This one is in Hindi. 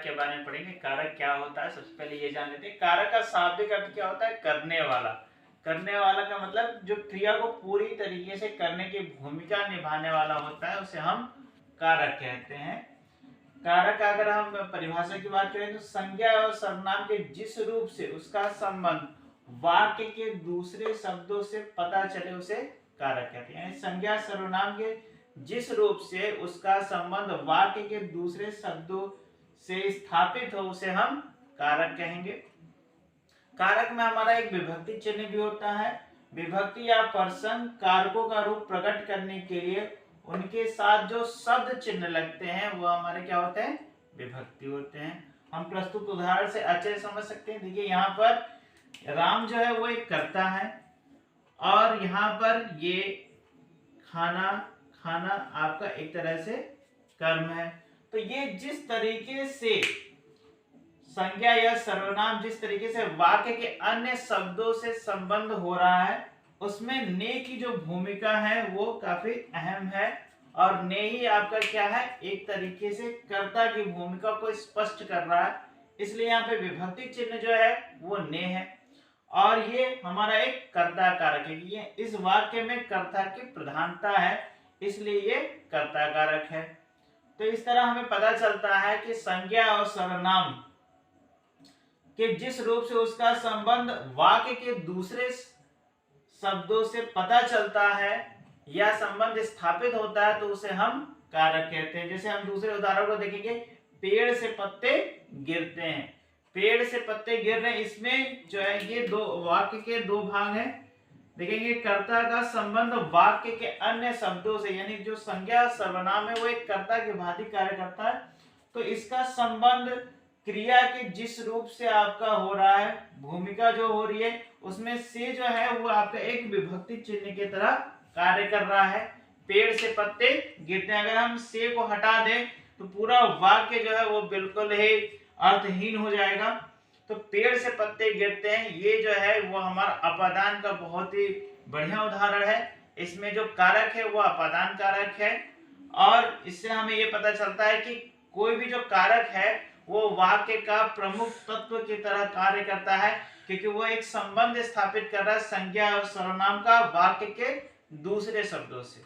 कारक के बारे में पढ़ेंगे। कारक क्या होता है, सबसे पहले ये जान लेते हैं। कारक का शाब्दिक अर्थ क्या होता है? करने वाला। करने वाला का मतलब जो क्रिया को पूरी तरीके से करने की भूमिका निभाने वाला होता है, उसे हम कारक कहते हैं। कारक अगर हम परिभाषा की बात करें तो संज्ञा और सर्वनाम के जिस रूप से उसका संबंध वाक्य के दूसरे शब्दों से पता चले उसे कारक कहते हैं। संज्ञा सर्वनाम के जिस रूप से उसका संबंध वाक्य के दूसरे शब्दों से स्थापित हो उसे हम कारक कहेंगे। कारक में हमारा एक विभक्ति चिन्ह भी होता है। विभक्ति या प्रसंग कारकों का रूप प्रकट करने के लिए उनके साथ जो शब्द चिन्ह लगते हैं वो हमारे क्या होते हैं? विभक्ति होते हैं। हम प्रस्तुत उदाहरण से अच्छे से समझ सकते हैं। देखिए यहाँ पर राम जो है वो एक कर्ता है और यहाँ पर ये खाना खाना आपका एक तरह से कर्म है। तो ये जिस तरीके से संज्ञा या सर्वनाम जिस तरीके से वाक्य के अन्य शब्दों से संबंध हो रहा है उसमें ने की जो भूमिका है वो काफी अहम है। और ने ही आपका क्या है? एक तरीके से कर्ता की भूमिका को स्पष्ट कर रहा है, इसलिए यहाँ पे विभक्ति चिन्ह जो है वो ने है। और ये हमारा एक कर्ता कारक है। ये इस वाक्य में कर्ता की प्रधानता है, इसलिए ये कर्ता कारक है। तो इस तरह हमें पता चलता है कि संज्ञा और सर्वनाम कि जिस रूप से उसका संबंध वाक्य के दूसरे शब्दों से पता चलता है या संबंध स्थापित होता है तो उसे हम कारक कहते हैं। जैसे हम दूसरे उदाहरण को देखेंगे, पेड़ से पत्ते गिरते हैं। पेड़ से पत्ते गिर रहे हैं, इसमें जो है ये दो वाक्य के दो भाग हैं। देखेंगे कर्ता का संबंध वाक्य के अन्य शब्दों से, यानी जो संज्ञा सर्वनाम है वो एक कर्ता की भांति कार्य करता है। तो इसका संबंध क्रिया के जिस रूप से आपका हो रहा है, भूमिका जो हो रही है उसमें से जो है वो आपका एक विभक्ति चिन्ह की तरह कार्य कर रहा है। पेड़ से पत्ते गिरते हैं, अगर हम से को हटा दें तो पूरा वाक्य जो है वो बिल्कुल ही अर्थहीन हो जाएगा। तो पेड़ से पत्ते गिरते हैं, ये जो है वो हमारा अपादान का बहुत ही बढ़िया उदाहरण है। इसमें जो कारक है वो अपादान कारक है और इससे हमें ये पता चलता है कि कोई भी जो कारक है वो वाक्य का प्रमुख तत्व की तरह कार्य करता है, क्योंकि वो एक संबंध स्थापित कर रहा है संज्ञा और सर्वनाम का वाक्य के दूसरे शब्दों से।